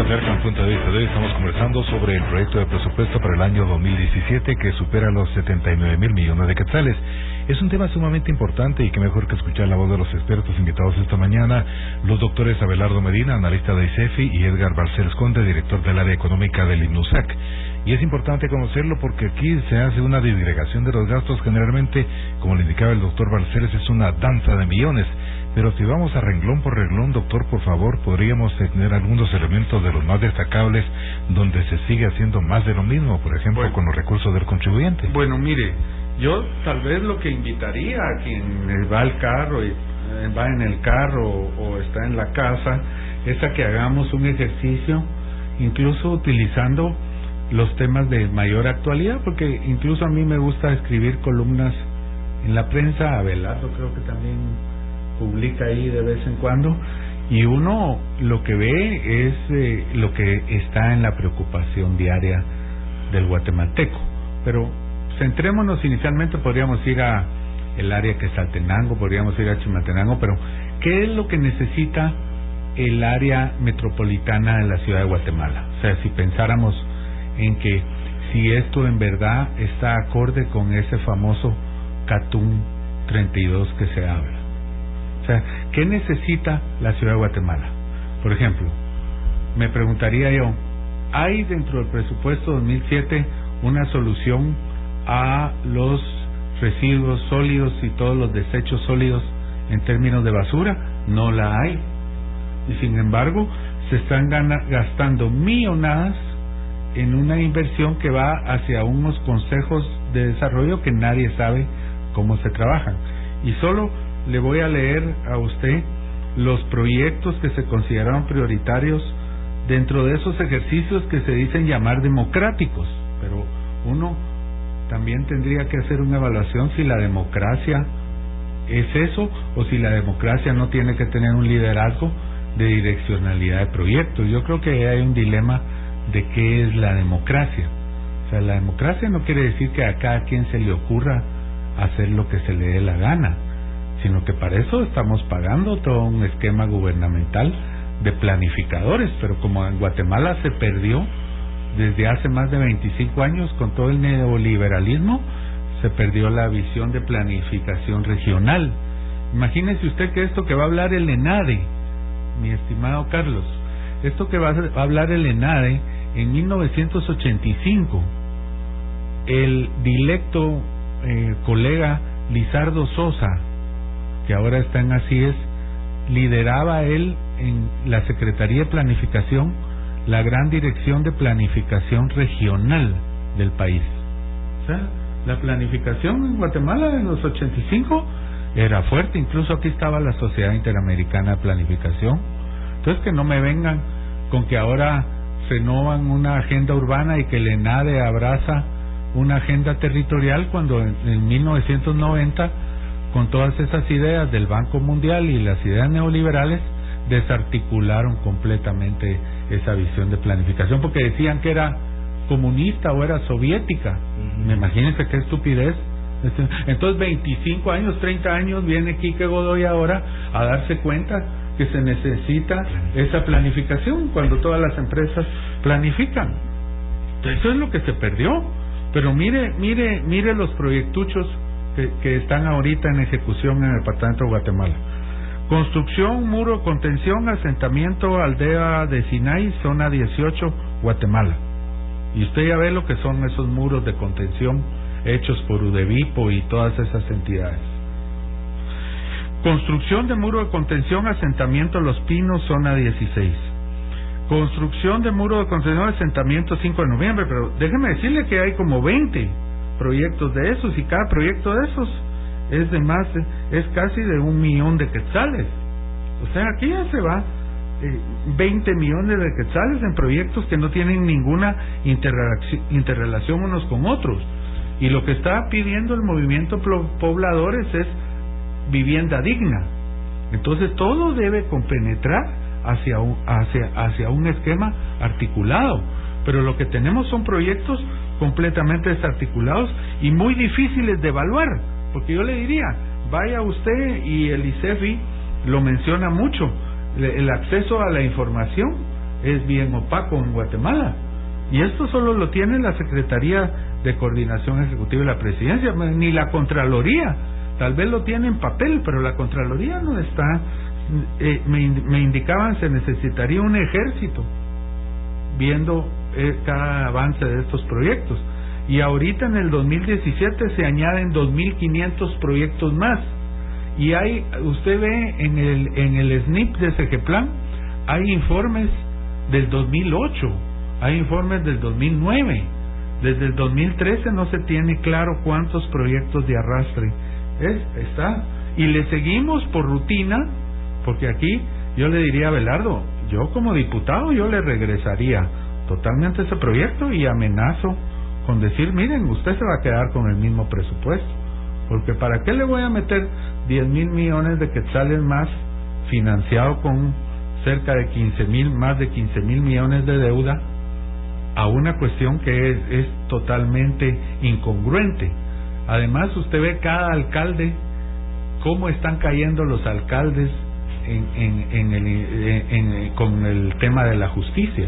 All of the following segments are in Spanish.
acerca un punto de vista de hoy. Estamos conversando sobre el proyecto de presupuesto para el año 2017 que supera los 79,000 millones de quetzales. Es un tema sumamente importante y que mejor que escuchar la voz de los expertos invitados esta mañana, los doctores Abelardo Medina, analista de ICEFI, y Edgar Barcelos Conde, director del área económica del INUSAC. Y es importante conocerlo porque aquí se hace una disgregación de los gastos. Generalmente, como le indicaba el doctor Barcelos, es una danza de millones. Pero si vamos a renglón por renglón, doctor, por favor, podríamos tener algunos elementos de los más destacables donde se sigue haciendo más de lo mismo, por ejemplo, con los recursos del contribuyente. Bueno, mire, yo tal vez lo que invitaría a quien va al carro, va en el carro o está en la casa, es a que hagamos un ejercicio, incluso utilizando los temas de mayor actualidad, porque incluso a mí me gusta escribir columnas en la prensa. Abelardo creo que también publica ahí de vez en cuando, y uno lo que ve es lo que está en la preocupación diaria del guatemalteco. Pero centrémonos inicialmente, podríamos ir a el área Quetzaltenango, podríamos ir a Chimaltenango, pero ¿qué es lo que necesita el área metropolitana de la ciudad de Guatemala? O sea, si pensáramos en que si esto en verdad está acorde con ese famoso CATUM 32 que se habla. O sea, ¿qué necesita la ciudad de Guatemala? Por ejemplo, me preguntaría yo, ¿hay dentro del presupuesto 2007 una solución a los residuos sólidos y todos los desechos sólidos en términos de basura? No la hay. Y sin embargo, se están gastando millonadas en una inversión que va hacia unos consejos de desarrollo que nadie sabe cómo se trabajan. Y solo le voy a leer a usted los proyectos que se consideraron prioritarios dentro de esos ejercicios que se dicen llamar democráticos, pero uno también tendría que hacer una evaluación si la democracia es eso o si la democracia no tiene que tener un liderazgo de direccionalidad de proyectos. Yo creo que hay un dilema de qué es la democracia. O sea, la democracia no quiere decir que a cada quien se le ocurra hacer lo que se le dé la gana, sino que para eso estamos pagando todo un esquema gubernamental de planificadores. Pero como en Guatemala se perdió desde hace más de 25 años con todo el neoliberalismo, se perdió la visión de planificación regional. Imagínese usted que esto que va a hablar el ENADE, mi estimado Carlos, esto que va a hablar el ENADE en 1985, el directo colega Lizardo Sosa, que ahora está en ACIES, lideraba él en la Secretaría de Planificación la gran dirección de planificación regional del país. O sea, la planificación en Guatemala en los 85 era fuerte. Incluso aquí estaba la Sociedad Interamericana de Planificación. Entonces, que no me vengan con que ahora renovan una agenda urbana y que el ENADE abraza una agenda territorial, cuando en 1990, con todas esas ideas del Banco Mundial y las ideas neoliberales, desarticularon completamente esa visión de planificación, porque decían que era comunista o era soviética. Imagínense qué estupidez. Entonces 25 años, 30 años viene Quique Godoy ahora a darse cuenta que se necesita esa planificación cuando todas las empresas planifican. Eso es lo que se perdió. Pero mire los proyectuchos que están ahorita en ejecución en el departamento de Guatemala. Construcción, muro de contención, asentamiento, aldea de Sinai, zona 18, Guatemala. Y usted ya ve lo que son esos muros de contención hechos por UDEVIPO y todas esas entidades. Construcción de muro de contención, asentamiento Los Pinos, zona 16. Construcción de muro de contención, asentamiento 5 de noviembre. Pero déjeme decirle que hay como 20 proyectos de esos, y cada proyecto de esos es casi de 1 millón de quetzales. O sea, aquí ya se va 20 millones de quetzales en proyectos que no tienen ninguna interrelación unos con otros. Y lo que está pidiendo el movimiento pobladores es vivienda digna. Entonces todo debe compenetrar hacia un esquema articulado. Pero lo que tenemos son proyectos completamente desarticulados y muy difíciles de evaluar, porque yo le diría, vaya usted, y el ICEFI lo menciona mucho, el acceso a la información es bien opaco en Guatemala. Y esto solo lo tiene la Secretaría de Coordinación Ejecutiva de la Presidencia, ni la Contraloría. Tal vez lo tiene en papel, pero la Contraloría no está. Me indicaban se necesitaría un ejército viendo cada avance de estos proyectos. Y ahorita en el 2017 se añaden 2.500 proyectos más. Y usted ve en el SNIP de Segeplan, hay informes del 2008, hay informes del 2009, desde el 2013 no se tiene claro cuántos proyectos de arrastre está, y le seguimos por rutina, porque aquí yo le diría a Abelardo, yo como diputado yo le regresaría totalmente ese proyecto y amenazo con decir, miren, usted se va a quedar con el mismo presupuesto, porque ¿para qué le voy a meter 10,000 millones de quetzales más financiado con cerca de 15,000, más de 15,000 millones de deuda a una cuestión que es totalmente incongruente? Además, usted ve cada alcalde, cómo están cayendo los alcaldes con el tema de la justicia.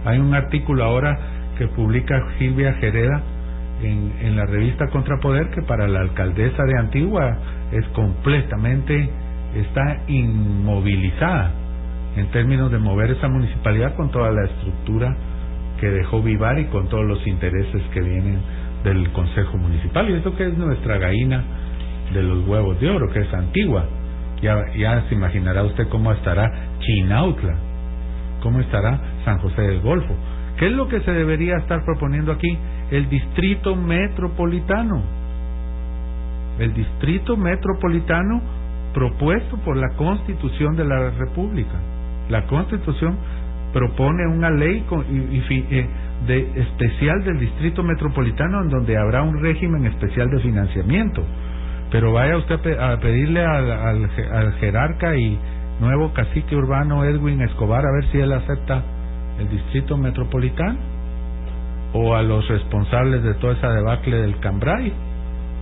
Hay un artículo ahora que publica Silvia Gereda en la revista Contrapoder, que para la alcaldesa de Antigua es completamente, está inmovilizada en términos de mover esa municipalidad con toda la estructura que dejó Vivar y con todos los intereses que vienen del Consejo Municipal. Y eso que es nuestra gallina de los huevos de oro, que es Antigua. Ya se imaginará usted cómo estará Chinautla, cómo estará San José del Golfo. ¿Qué es lo que se debería estar proponiendo aquí? El distrito metropolitano. El distrito metropolitano propuesto por la Constitución de la República. La Constitución propone una ley especial del distrito metropolitano, en donde habrá un régimen especial de financiamiento. Pero vaya usted a pedirle al jerarca y nuevo cacique urbano Edwin Escobar a ver si él acepta el distrito metropolitano, o a los responsables de toda esa debacle del Cambrai,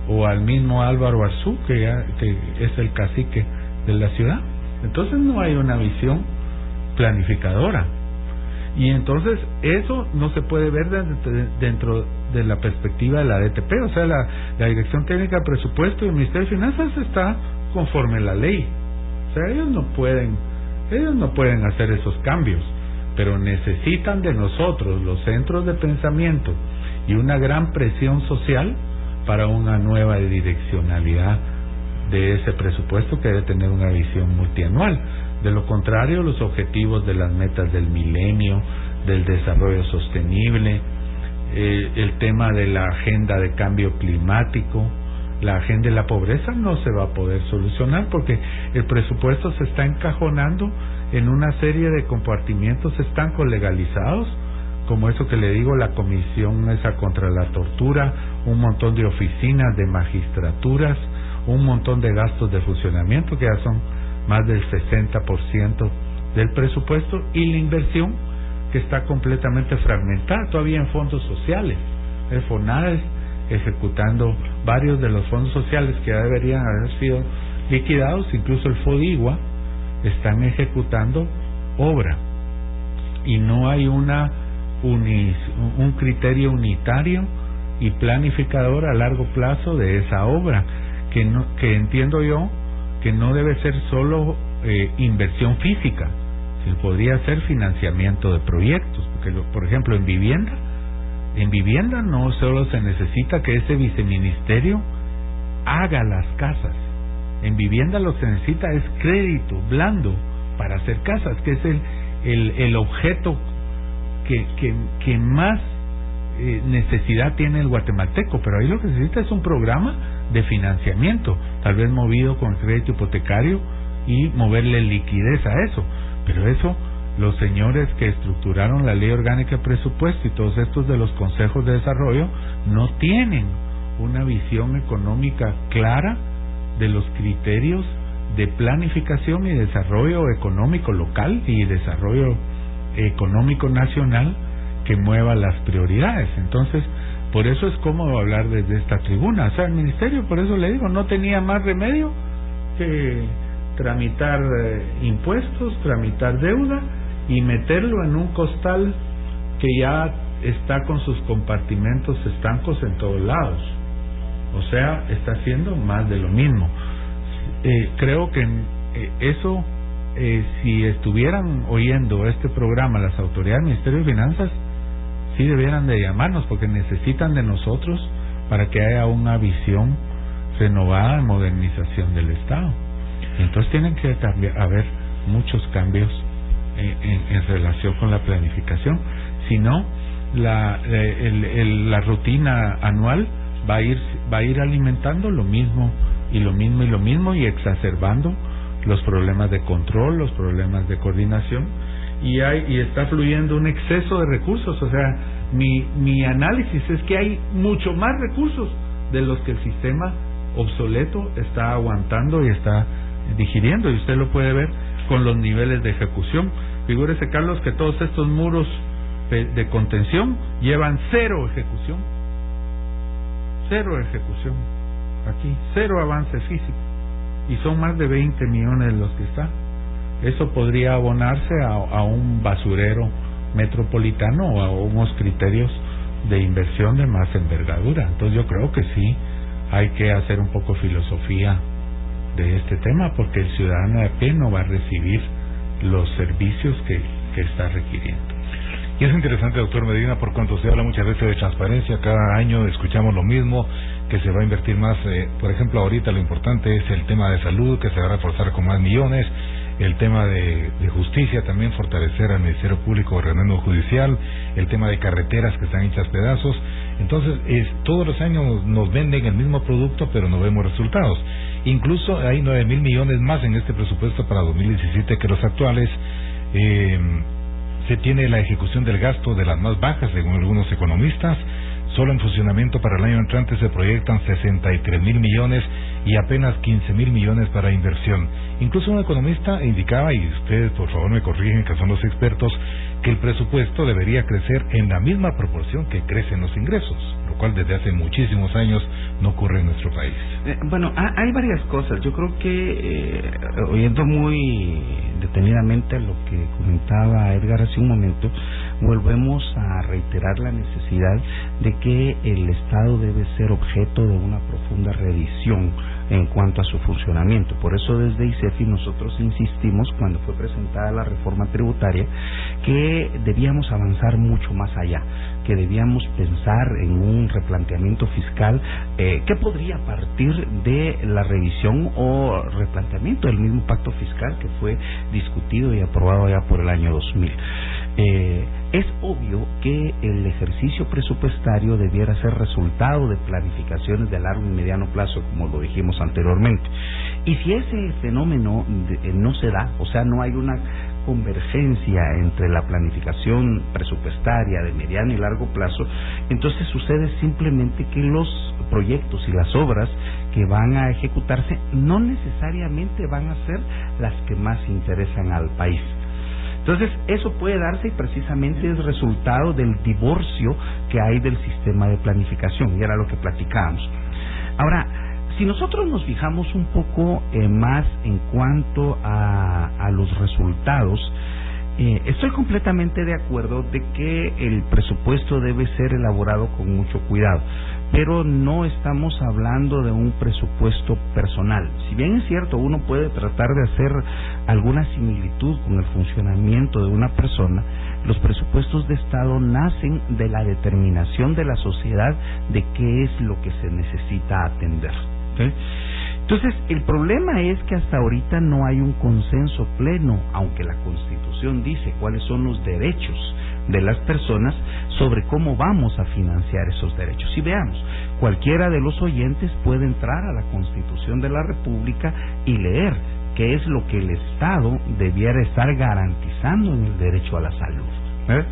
o al mismo Álvaro Arzú, que es el cacique de la ciudad. Entonces no hay una visión planificadora, y entonces eso no se puede ver dentro de la perspectiva de la DTP. O sea, la Dirección Técnica de Presupuesto y el Ministerio de Finanzas está conforme a la ley. O sea, ellos no pueden hacer esos cambios, pero necesitan de nosotros, los centros de pensamiento, y una gran presión social para una nueva direccionalidad de ese presupuesto, que debe tener una visión multianual. De lo contrario, los objetivos de las metas del milenio, del desarrollo sostenible, el tema de la agenda de cambio climático, la agenda de la pobreza, no se va a poder solucionar, porque el presupuesto se está encajonando en una serie de compartimientos estancos legalizados, como eso que le digo, la comisión esa contra la tortura, un montón de oficinas de magistraturas, un montón de gastos de funcionamiento que ya son más del 60% del presupuesto, y la inversión que está completamente fragmentada todavía en fondos sociales. El FONADES ejecutando varios de los fondos sociales que ya deberían haber sido liquidados, incluso el FODIGUA, están ejecutando obra, y no hay un criterio unitario y planificador a largo plazo de esa obra, que entiendo yo que no debe ser solo inversión física, sino podría ser financiamiento de proyectos, porque por ejemplo en vivienda no solo se necesita que ese viceministerio haga las casas. En vivienda lo que se necesita es crédito blando para hacer casas, que es el objeto que más necesidad tiene el guatemalteco. Pero ahí lo que se necesita es un programa de financiamiento, tal vez movido con crédito hipotecario, y moverle liquidez a eso. Pero eso, los señores que estructuraron la Ley Orgánica de Presupuesto y todos estos de los consejos de desarrollo no tienen una visión económica clara de los criterios de planificación y desarrollo económico local y desarrollo económico nacional que mueva las prioridades. Entonces, por eso es cómodo hablar desde esta tribuna. O sea, el ministerio, por eso le digo, no tenía más remedio que tramitar impuestos, tramitar deuda y meterlo en un costal que ya está con sus compartimentos estancos en todos lados. O sea, está haciendo más de lo mismo. Creo que eso, si estuvieran oyendo este programa las autoridades del Ministerio de Finanzas, sí debieran de llamarnos, porque necesitan de nosotros para que haya una visión renovada de modernización del Estado. Entonces tienen que haber muchos cambios en relación con la planificación. Si no, la rutina anual va a ir alimentando lo mismo y exacerbando los problemas de control, los problemas de coordinación, y está fluyendo un exceso de recursos. O sea, mi análisis es que hay mucho más recursos de los que el sistema obsoleto está aguantando y está digiriendo, y usted lo puede ver con los niveles de ejecución. Figúrese, Carlos, que todos estos muros de contención llevan cero ejecución, aquí, cero avance físico, y son más de 20 millones los que está. Eso podría abonarse a un basurero metropolitano o a unos criterios de inversión de más envergadura. Entonces yo creo que sí hay que hacer un poco filosofía de este tema, porque el ciudadano de a pie no va a recibir los servicios que está requiriendo. Y es interesante, doctor Medina, por cuanto se habla muchas veces de transparencia. Cada año escuchamos lo mismo, que se va a invertir más. Por ejemplo, ahorita lo importante es el tema de salud, que se va a reforzar con más millones. El tema de justicia, también fortalecer al Ministerio Público Ordenamiento Judicial. El tema de carreteras que están hechas pedazos. Entonces, todos los años nos venden el mismo producto, pero no vemos resultados. Incluso hay 9.000 millones más en este presupuesto para 2017 que los actuales. Se tiene la ejecución del gasto de las más bajas, según algunos economistas. Solo en funcionamiento para el año entrante se proyectan 63.000 millones y apenas 15.000 millones para inversión. Incluso un economista indicaba, y ustedes por favor me corrigen que son los expertos, que el presupuesto debería crecer en la misma proporción que crecen los ingresos, lo cual desde hace muchísimos años no ocurre en nuestro país. Bueno, hay varias cosas. Yo creo que, oyendo muy detenidamente lo que comentaba Edgar hace un momento, volvemos a reiterar la necesidad de que el Estado debe ser objeto de una profunda revisión en cuanto a su funcionamiento. Por eso desde ICEFI nosotros insistimos, cuando fue presentada la reforma tributaria, que debíamos avanzar mucho más allá, que debíamos pensar en un replanteamiento fiscal que podría partir de la revisión o replanteamiento del mismo pacto fiscal que fue discutido y aprobado ya por el año 2000. Es obvio que el ejercicio presupuestario debiera ser resultado de planificaciones de largo y mediano plazo, como lo dijimos anteriormente. Y si ese fenómeno no se da, o sea, no hay una convergencia entre la planificación presupuestaria de mediano y largo plazo, entonces sucede simplemente que los proyectos y las obras que van a ejecutarse no necesariamente van a ser las que más interesan al país. Entonces, eso puede darse y precisamente es resultado del divorcio que hay del sistema de planificación, y era lo que platicábamos. Ahora, si nosotros nos fijamos un poco más en cuanto a los resultados, estoy completamente de acuerdo de que el presupuesto debe ser elaborado con mucho cuidado, pero no estamos hablando de un presupuesto personal. Si bien es cierto, uno puede tratar de hacer alguna similitud con el funcionamiento de una persona, los presupuestos de Estado nacen de la determinación de la sociedad de qué es lo que se necesita atender. ¿Sí? Entonces, el problema es que hasta ahorita no hay un consenso pleno, aunque la Constitución dice cuáles son los derechos de las personas, sobre cómo vamos a financiar esos derechos. Y veamos, cualquiera de los oyentes puede entrar a la Constitución de la República y leer qué es lo que el Estado debiera estar garantizando en el derecho a la salud.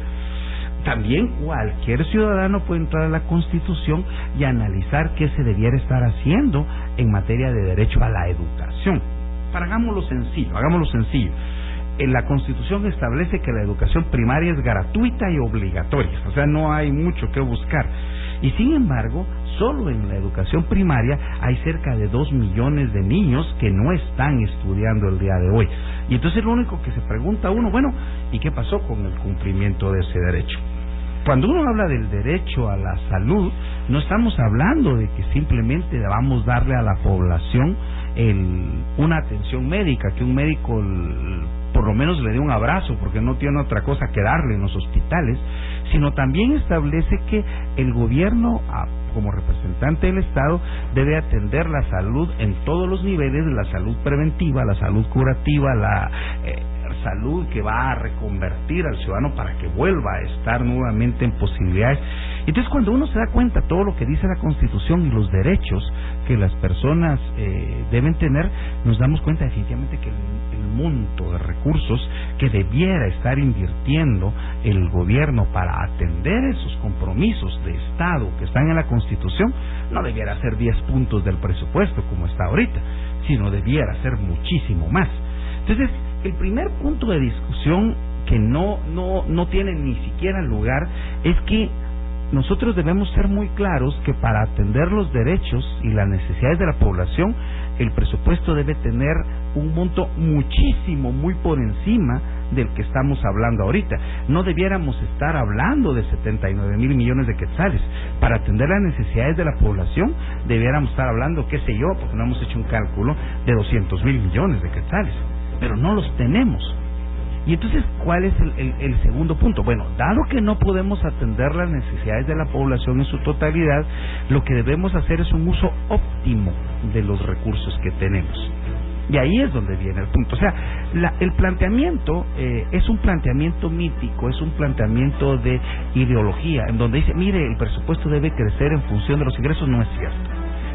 También cualquier ciudadano puede entrar a la Constitución y analizar qué se debiera estar haciendo en materia de derecho a la educación. Hagámoslo sencillo. la Constitución establece que la educación primaria es gratuita y obligatoria, o sea, no hay mucho que buscar. Y sin embargo, solo en la educación primaria hay cerca de 2 millones de niños que no están estudiando el día de hoy. Y entonces lo único que se pregunta uno, bueno, ¿y qué pasó con el cumplimiento de ese derecho? Cuando uno habla del derecho a la salud, no estamos hablando de que simplemente debamos darle a la población una atención médica, que un médico por lo menos le dé un abrazo, porque no tiene otra cosa que darle en los hospitales, sino también establece que el gobierno, como representante del Estado, debe atender la salud en todos los niveles, la salud preventiva, la salud curativa, la salud que va a reconvertir al ciudadano para que vuelva a estar nuevamente en posibilidades. Entonces, cuando uno se da cuenta de todo lo que dice la Constitución y los derechos que las personas deben tener, nos damos cuenta definitivamente que el monto de recursos que debiera estar invirtiendo el gobierno para atender esos compromisos de Estado que están en la Constitución no debiera ser 10 puntos del presupuesto como está ahorita, sino debiera ser muchísimo más. Entonces, el primer punto de discusión que no tiene ni siquiera lugar es que nosotros debemos ser muy claros que para atender los derechos y las necesidades de la población, el presupuesto debe tener un monto muchísimo, muy por encima del que estamos hablando ahorita. No debiéramos estar hablando de 79 mil millones de quetzales. Para atender las necesidades de la población, debiéramos estar hablando, qué sé yo, porque no hemos hecho un cálculo, de 200 mil millones de quetzales. Pero no los tenemos. Y entonces, ¿cuál es el segundo punto? Bueno, dado que no podemos atender las necesidades de la población en su totalidad, lo que debemos hacer es un uso óptimo de los recursos que tenemos. Y ahí es donde viene el punto. O sea, el planteamiento es un planteamiento mítico, es un planteamiento de ideología, en donde dice, mire, el presupuesto debe crecer en función de los ingresos. No es cierto.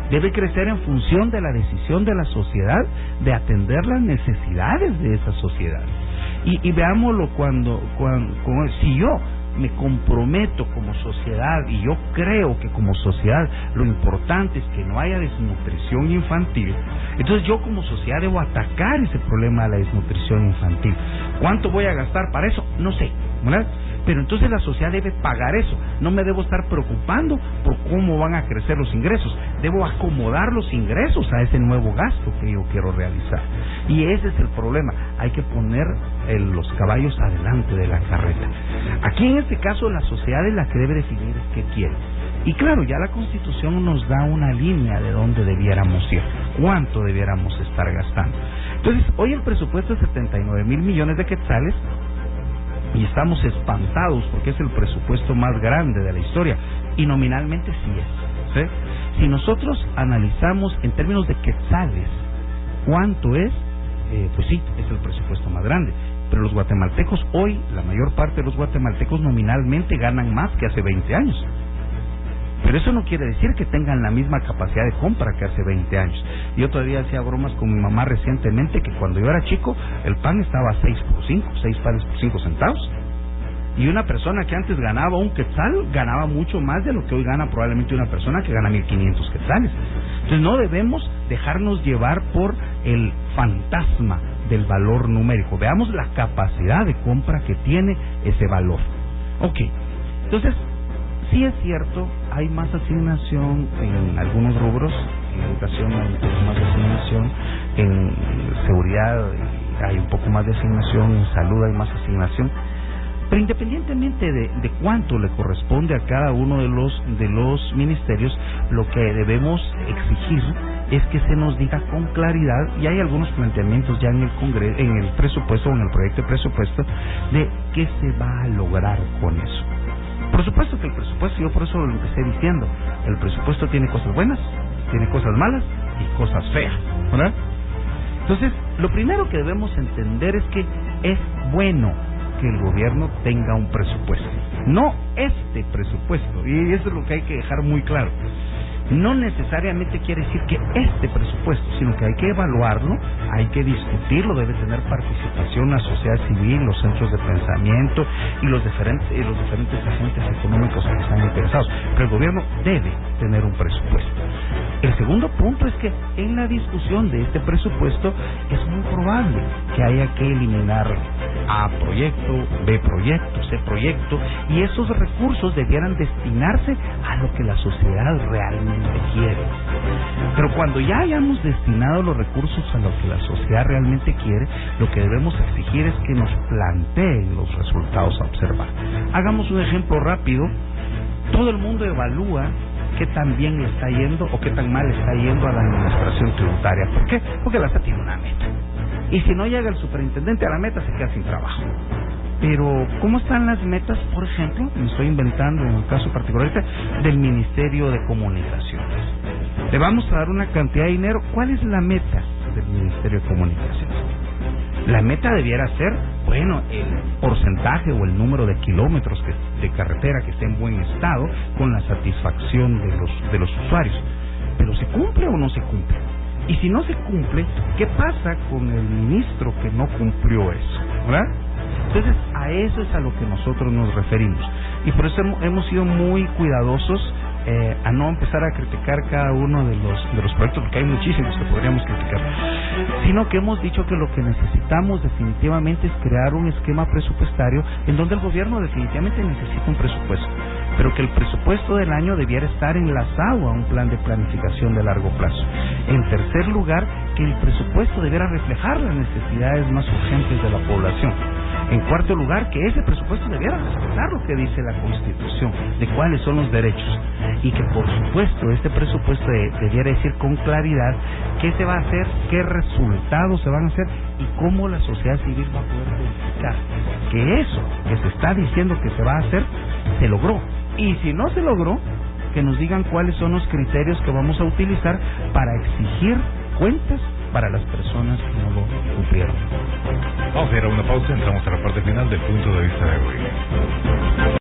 Debe crecer en función de la decisión de la sociedad de atender las necesidades de esa sociedad. Y veámoslo si yo me comprometo como sociedad, y yo creo que como sociedad lo importante es que no haya desnutrición infantil, entonces yo como sociedad debo atacar ese problema de la desnutrición infantil. ¿Cuánto voy a gastar para eso? No sé, ¿verdad? Pero entonces la sociedad debe pagar eso. No me debo estar preocupando por cómo van a crecer los ingresos. Debo acomodar los ingresos a ese nuevo gasto que yo quiero realizar. Y ese es el problema. Hay que poner los caballos adelante de la carreta. Aquí en este caso la sociedad es la que debe definir qué quiere. Y claro, ya la Constitución nos da una línea de dónde debiéramos ir, cuánto debiéramos estar gastando. Entonces, hoy el presupuesto es 79 mil millones de quetzales, y estamos espantados porque es el presupuesto más grande de la historia, y nominalmente sí es, ¿sí? Si nosotros analizamos en términos de quetzales cuánto es, pues sí, es el presupuesto más grande. Pero los guatemaltecos hoy, la mayor parte de los guatemaltecos nominalmente ganan más que hace 20 años. Pero eso no quiere decir que tengan la misma capacidad de compra que hace 20 años. Yo todavía hacía bromas con mi mamá recientemente que cuando yo era chico, el pan estaba a 6 panes por 5 centavos. Y una persona que antes ganaba un quetzal, ganaba mucho más de lo que hoy gana probablemente una persona que gana 1,500 quetzales. Entonces no debemos dejarnos llevar por el fantasma del valor numérico. Veamos la capacidad de compra que tiene ese valor. Ok, entonces, sí es cierto, hay más asignación en algunos rubros, en educación hay un poco más de asignación, en seguridad hay un poco más de asignación, en salud hay más asignación, pero independientemente de cuánto le corresponde a cada uno de los ministerios, lo que debemos exigir es que se nos diga con claridad, y hay algunos planteamientos ya en el Congreso, en el presupuesto o en el proyecto de presupuesto, de qué se va a lograr con eso. Por supuesto que el presupuesto, yo por eso lo empecé diciendo, el presupuesto tiene cosas buenas, tiene cosas malas y cosas feas, ¿verdad? Entonces, lo primero que debemos entender es que es bueno que el gobierno tenga un presupuesto, no este presupuesto, y eso es lo que hay que dejar muy claro. No necesariamente quiere decir que este presupuesto, sino que hay que evaluarlo, hay que discutirlo, debe tener participación la sociedad civil, los centros de pensamiento y los diferentes agentes económicos que están interesados. Pero el gobierno debe tener un presupuesto. El segundo punto es que en la discusión de este presupuesto es muy probable que haya que eliminar A proyecto, B proyecto, C proyecto, y esos recursos debieran destinarse a lo que la sociedad realmente quiere. Pero cuando ya hayamos destinado los recursos a lo que la sociedad realmente quiere, lo que debemos exigir es que nos planteen los resultados a observar. Hagamos un ejemplo rápido. Todo el mundo evalúa qué tan bien le está yendo o qué tan mal está yendo a la administración tributaria. ¿Por qué? Porque la SAT tiene una meta. Y si no llega el superintendente a la meta, se queda sin trabajo. Pero, ¿cómo están las metas, por ejemplo? Me estoy inventando en el caso particular del Ministerio de Comunicaciones. Le vamos a dar una cantidad de dinero. ¿Cuál es la meta del Ministerio de Comunicaciones? La meta debiera ser, bueno, el porcentaje o el número de kilómetros de carretera que esté en buen estado con la satisfacción de los usuarios. Pero ¿se cumple o no se cumple? Y si no se cumple, ¿qué pasa con el ministro que no cumplió eso? ¿Verdad? Entonces, a eso es a lo que nosotros nos referimos. Y por eso hemos sido muy cuidadosos a no empezar a criticar cada uno de los proyectos, porque hay muchísimos que podríamos criticar, sino que hemos dicho que lo que necesitamos definitivamente es crear un esquema presupuestario en donde el gobierno definitivamente necesita un presupuesto, pero que el presupuesto del año debiera estar enlazado a un plan de planificación de largo plazo. En tercer lugar, que el presupuesto debiera reflejar las necesidades más urgentes de la población. En cuarto lugar, que ese presupuesto debiera respetar lo que dice la Constitución, de cuáles son los derechos. Y que, por supuesto, este presupuesto debiera decir con claridad qué se va a hacer, qué resultados se van a hacer y cómo la sociedad civil va a poder verificar que eso que se está diciendo que se va a hacer, se logró. Y si no se logró, que nos digan cuáles son los criterios que vamos a utilizar para exigir cuentas para las personas que no lo cumplieron. Vamos a ir a una pausa, entramos a la parte final del punto de vista de hoy.